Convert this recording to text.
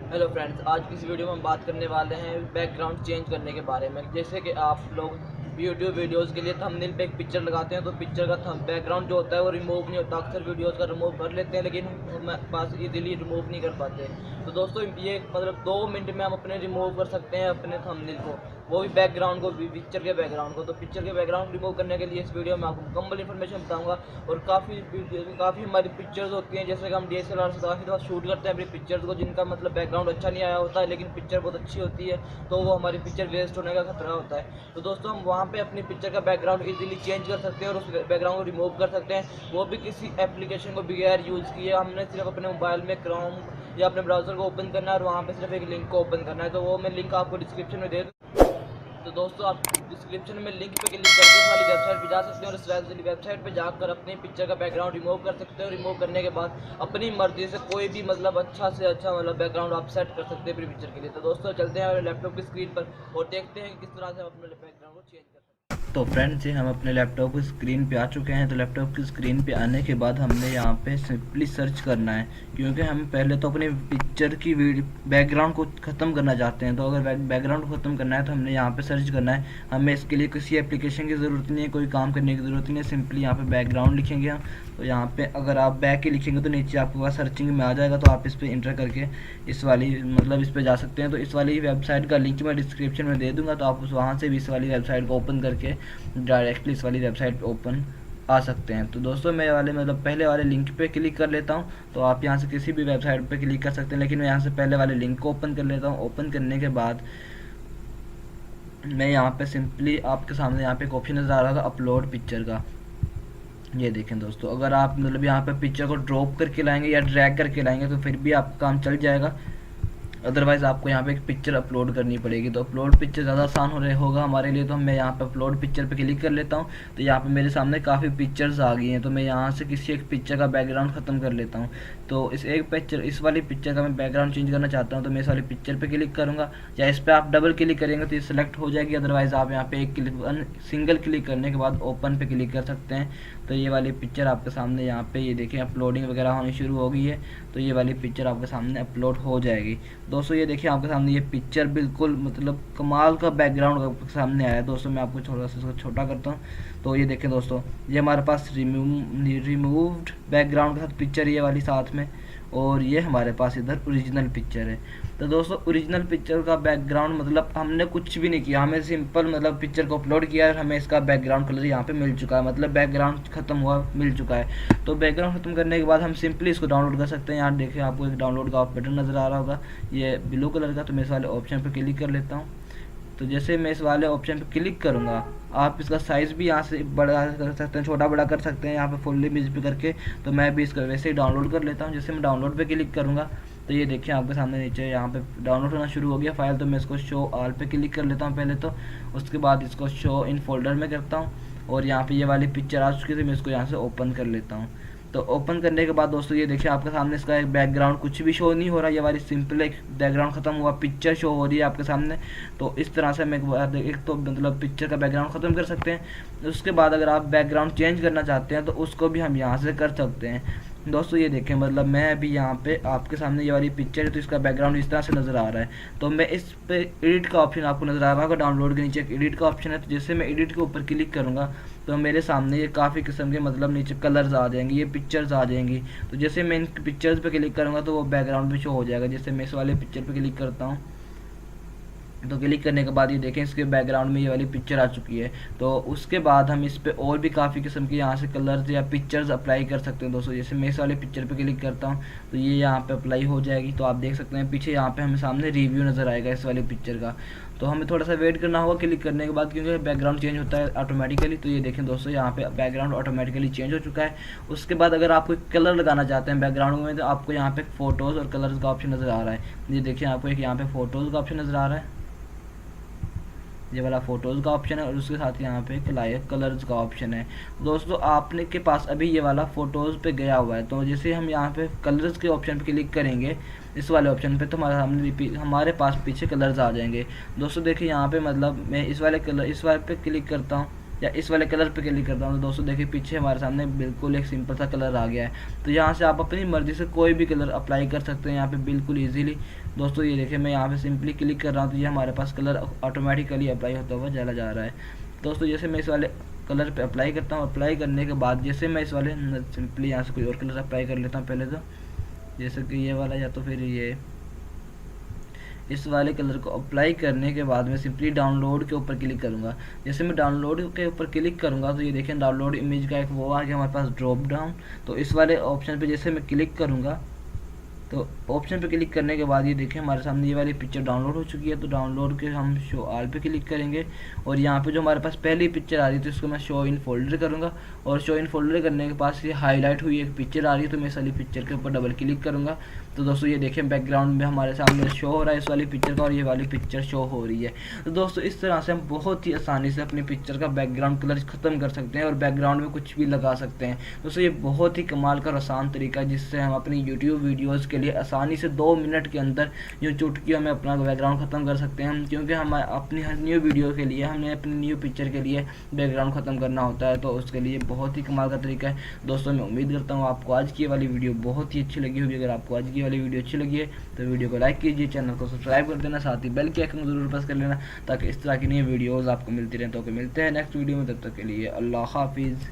Hello friends, आज की इस वीडियो में हम बात करने वाले हैं बैकग्राउंड चेंज करने के बारे में। जैसे कि आप लोग यूट्यूब वीडियोस के लिए थंबनेल पे एक पिक्चर लगाते हैं, तो पिक्चर का थंब बैकग्राउंड जो होता है वो रिमूव नहीं होता। अक्सर वीडियोस का रिमूव कर लेते हैं, लेकिन हमारे पास इजीली रिमूव नहीं कर पाते। तो दोस्तों, ये मतलब 2 मिनट में हम अपने रिमूव कर सकते हैं अपने थंबनेल को, वो भी बैकग्राउंड को, भी पिक्चर के बैकग्राउंड को। तो पिक्चर के बैकग्राउंड रिमूव करने के लिए इस वीडियो में आपको मुकम्मल इन्फॉर्मेशन बताऊंगा। और काफ़ी हमारी पिक्चर्स होती हैं, जैसे कि हम DSLR से काफ़ी दफ़ा शूट करते हैं अपनी पिक्चर्स को, जिनका मतलब बैकग्राउंड अच्छा नहीं आया होता है, लेकिन पिक्चर बहुत अच्छी होती है, तो वो हमारी पिक्चर वेस्ट होने का खतरा होता है। तो दोस्तों, हम वहाँ पे अपनी पिक्चर का बैकग्राउंड इजीली चेंज कर सकते हैं और उस बैकग्राउंड को रिमूव कर सकते हैं, वो भी किसी एप्लीकेशन को बगैर यूज़ किए। हमने सिर्फ अपने मोबाइल में क्रोम या अपने ब्राउज़र को ओपन करना है और वहाँ पे सिर्फ एक लिंक को ओपन करना है। तो वो मैं लिंक आपको डिस्क्रिप्शन में दे दूँ। तो दोस्तों, आप डिस्क्रिप्शन में लिंक पे क्लिक करके उस वाली वेबसाइट पे जा सकते हैं और इस वाली वेबसाइट पे जाकर अपनी पिक्चर का बैकग्राउंड रिमूव कर सकते हैं। और रिमूव करने के बाद अपनी मर्जी से कोई भी मतलब अच्छा से अच्छा मतलब बैकग्राउंड आप सेट कर सकते हैं अपनी पिक्चर के लिए। तो दोस्तों, चलते हैं लैपटॉप की स्क्रीन पर और देखते हैं कि किस तरह से हम अपने बैकग्राउंड को चेंज कर सकते हैं। तो फ्रेंड्स, ये हम अपने लैपटॉप की स्क्रीन पे आ चुके हैं। तो लैपटॉप की स्क्रीन पे आने के बाद हमने यहाँ पे सिंपली सर्च करना है, क्योंकि हम पहले तो अपने पिक्चर की बैकग्राउंड को ख़त्म करना चाहते हैं। तो अगर बैकग्राउंड को ख़त्म करना है तो हमने यहाँ पे सर्च करना है। हमें इसके लिए किसी एप्लीकेशन की ज़रूरत नहीं है, कोई काम करने की ज़रूरत नहीं है। सिंपली यहाँ पे बैकग्राउंड लिखेंगे हम। तो यहाँ पे अगर आप बैक के लिखेंगे तो नीचे आपके पास सर्चिंग में आ जाएगा, तो आप इस पर इंटर करके इस वाली मतलब इस पर जा सकते हैं। तो इस वाली वेबसाइट का लिंक मैं डिस्क्रिप्शन में दे दूँगा, तो आप उस वहाँ से भी इस वाली वेबसाइट को ओपन करके डायरेक्टली इस वाली वेबसाइट पे ओपन आ सकते हैं। तो दोस्तों, मैं वाले मतलब पहले वाले लिंक पे क्लिक कर लेता हूँ। तो आप यहाँ से किसी भी वेबसाइट पे क्लिक कर सकते हैं, लेकिन मैं यहाँ से पहले वाले लिंक को ओपन कर लेता हूँ। ओपन करने के बाद मैं यहाँ पे सिंपली आपके सामने यहाँ पे एक ऑप्शन नज़र आ रहा होगा अपलोड पिक्चर का। ये देखें दोस्तों, अगर आप मतलब यहाँ पे पिक्चर को ड्रॉप करके लाएंगे या ड्रैग करके लाएंगे तो फिर भी आपका काम चल जाएगा। अदरवाइज़ आपको यहाँ पे एक पिक्चर अपलोड करनी पड़ेगी। तो अपलोड पिक्चर ज़्यादा आसान होगा हमारे लिए। तो मैं यहाँ पे अपलोड पिक्चर पे क्लिक कर लेता हूँ। तो यहाँ पे मेरे सामने काफ़ी पिक्चर्स आ गई हैं। तो मैं यहाँ से किसी एक पिक्चर का बैकग्राउंड ख़त्म कर लेता हूँ। तो इस वाली पिक्चर का मैं बैकग्राउंड चेंज करना चाहता हूँ, तो मैं इस वाली पिक्चर पे क्लिक करूँगा। या इस पर आप डबल क्लिक करेंगे तो ये सिलेक्ट हो जाएगी। अदरवाइज़ आप यहाँ पे सिंगल क्लिक करने के बाद ओपन पे क्लिक कर सकते हैं। तो ये वाली पिक्चर आपके सामने यहाँ पे ये देखें अपलोडिंग वगैरह होनी शुरू हो गई है। तो ये वाली पिक्चर आपके सामने अपलोड हो जाएगी। दोस्तों, ये देखिए आपके सामने ये पिक्चर बिल्कुल मतलब कमाल का बैकग्राउंड आपके सामने आया है। दोस्तों, मैं आपको थोड़ा सा इसको छोटा करता हूँ। तो ये देखें दोस्तों, ये हमारे पास रिमूव्ड बैकग्राउंड के साथ पिक्चर ये वाली साथ में, और ये हमारे पास इधर ओरिजिनल पिक्चर है। तो दोस्तों, ओरिजिनल पिक्चर का बैकग्राउंड मतलब हमने कुछ भी नहीं किया, हमें सिंपल मतलब पिक्चर को अपलोड किया और हमें इसका बैकग्राउंड कलर यहाँ पे मिल चुका है, मतलब बैकग्राउंड खत्म हुआ मिल चुका है। तो बैकग्राउंड खत्म करने के बाद हम सिंपली इसको डाउनलोड कर सकते हैं। यहाँ देखिए आपको एक डाउनलोड का बटन नज़र आ रहा होगा, ये ब्लू कलर का। तो मैं इस वाले ऑप्शन पर क्लिक कर लेता हूँ। तो जैसे मैं इस वाले ऑप्शन पर क्लिक करूँगा, आप इसका साइज़ भी यहाँ से बड़ा कर सकते हैं, छोटा बड़ा कर सकते हैं यहाँ पे फुल इमेज पे करके। तो मैं भी इसका वैसे ही डाउनलोड कर लेता हूँ। जैसे मैं डाउनलोड पे क्लिक करूँगा तो ये देखिए आपके सामने नीचे यहाँ पे डाउनलोड होना शुरू हो गया फाइल। तो मैं इसको शो ऑल पे क्लिक कर लेता हूँ पहले तो, उसके बाद इसको शो इन फोल्डर में करता हूँ। और यहाँ पे ये वाली पिक्चर आ चुकी थी, मैं इसको यहाँ से ओपन कर लेता हूँ। तो ओपन करने के बाद दोस्तों, ये देखिए आपके सामने इसका एक बैकग्राउंड कुछ भी शो नहीं हो रहा। ये वाली सिंपल एक बैकग्राउंड खत्म हुआ पिक्चर शो हो रही है आपके सामने। तो इस तरह से हम एक तो मतलब पिक्चर का बैकग्राउंड ख़त्म कर सकते हैं। उसके बाद अगर आप बैकग्राउंड चेंज करना चाहते हैं तो उसको भी हम यहाँ से कर सकते हैं। दोस्तों, ये देखें मतलब मैं अभी यहाँ पे आपके सामने ये वाली पिक्चर है, तो इसका बैकग्राउंड इस तरह से नज़र आ रहा है। तो मैं इस पे एडिट का ऑप्शन आपको नज़र आ रहा होगा, डाउनलोड के नीचे एक एडिट का ऑप्शन है। तो जैसे मैं एडिट के ऊपर क्लिक करूँगा तो मेरे सामने ये काफ़ी किस्म के मतलब नीचे कलर्स आ जाएंगे, ये पिक्चर्स आ जाएंगी। तो जैसे मैं इन पिक्चर्स पे क्लिक करूँगा तो वो बैकग्राउंड भी शो हो जाएगा। जैसे मैं इस वाले पिक्चर पे क्लिक करता हूँ, तो क्लिक करने के बाद ये देखें इसके बैकग्राउंड में ये वाली पिक्चर आ चुकी है। तो उसके बाद हम इस पे और भी काफ़ी किस्म के यहाँ से कलर्स या पिक्चर्स अप्लाई कर सकते हैं दोस्तों। जैसे मैं इस वाले पिक्चर पे क्लिक करता हूँ तो ये यहाँ पे अप्लाई हो जाएगी। तो आप देख सकते हैं पीछे यहाँ पे हमें सामने रिव्यू नज़र आएगा इस वाली पिक्चर का। तो हमें थोड़ा सा वेट करना होगा क्लिक करने के बाद, क्योंकि बैकग्राउंड चेंज होता है ऑटोमेटिकली। तो ये देखें दोस्तों, यहाँ पे बैकग्राउंड ऑटोमेटिकली चेंज हो चुका है। उसके बाद अगर आप कोई कलर लगाना चाहते हैं बैकग्राउंड में, तो आपको यहाँ पे फोटोज़ और कलर्स का ऑप्शन नज़र आ रहा है। ये देखिए आपको एक यहाँ पे फोटोज़ का ऑप्शन नज़र आ रहा है, ये वाला फ़ोटोज़ का ऑप्शन है। और उसके साथ यहाँ पे लाइक कलर्स का ऑप्शन है। दोस्तों, आपने के पास अभी ये वाला फ़ोटोज़ पे गया हुआ है, तो जैसे हम यहाँ पे कलर्स के ऑप्शन पे क्लिक करेंगे इस वाले ऑप्शन पे, तो हमारे पास पीछे कलर्स आ जाएंगे। दोस्तों देखिए यहाँ पे मतलब मैं इस वाले पे क्लिक करता हूँ। या इस वाले कलर पे क्लिक करता हूँ तो दोस्तों देखिए पीछे हमारे सामने बिल्कुल एक सिंपल सा कलर आ गया है। तो यहाँ से आप अपनी मर्ज़ी से कोई भी कलर अप्लाई कर सकते हैं यहाँ पे बिल्कुल ईजीली। दोस्तों ये देखिए मैं यहाँ पे सिंपली क्लिक कर रहा हूँ तो ये हमारे पास कलर ऑटोमेटिकली अप्लाई होता हुआ चला जा रहा है। दोस्तों जैसे मैं इस वाले कलर पे अप्लाई करता हूँ, अप्लाई करने के बाद जैसे मैं इस वाले सिंपली यहाँ से कोई और कलर अप्लाई कर लेता हूँ पहले तो, जैसे कि ये वाला या तो फिर ये इस वाले कलर को अप्लाई करने के बाद मैं सिंपली डाउनलोड के ऊपर क्लिक करूँगा। जैसे मैं डाउनलोड के ऊपर क्लिक करूँगा तो ये देखें डाउनलोड इमेज का एक वो आ गया हमारे पास ड्रॉप डाउन। तो इस वाले ऑप्शन पे जैसे मैं क्लिक करूँगा तो ऑप्शन पे क्लिक करने के बाद ये देखें हमारे सामने ये वाली पिक्चर डाउनलोड हो चुकी है। तो डाउनलोड के हम शो ऑल पे क्लिक करेंगे और यहाँ पे जो हमारे पास पहली पिक्चर आ रही थी उसको मैं शो इन फोल्डर करूँगा और शो इन फोल्डर करने के पास ये हाईलाइट हुई एक पिक्चर आ रही है तो मैं इस वाली पिक्चर के ऊपर डबल क्लिक करूँगा। तो दोस्तों ये देखें बैकग्राउंड में हमारे सामने शो हो रहा है इस वाली पिक्चर का और ये वाली पिक्चर शो हो रही है। तो दोस्तों इस तरह से हम बहुत ही आसानी से अपनी पिक्चर का बैकग्राउंड कलर ख़त्म कर सकते हैं और बैकग्राउंड में कुछ भी लगा सकते हैं। दोस्तों ये बहुत ही कमाल का आसान तरीका है जिससे हम अपनी यूट्यूब वीडियोज़ के लिए आसानी से 2 मिनट के अंदर यूँ चुटकियों में अपना बैकग्राउंड ख़त्म कर सकते हैं। क्योंकि हम अपनी हर न्यू वीडियो के लिए हमें अपनी न्यू पिक्चर के लिए बैकग्राउंड ख़त्म करना होता है तो उसके लिए बहुत ही कमाल का तरीका है। दोस्तों मैं उम्मीद करता हूँ आपको आज की वाली वीडियो बहुत ही अच्छी लगी होगी। अगर आपको आज की वाली वीडियो अच्छी लगी है तो वीडियो को लाइक कीजिए, चैनल को सब्सक्राइब कर देना, साथ ही बेल के आइकन जरूर प्रेस कर लेना ताकि इस तरह की नई वीडियोज़ आपको मिलती रहें। तो मिलते हैं नेक्स्ट वीडियो में, तब तक के लिए अल्लाह हाफिज़।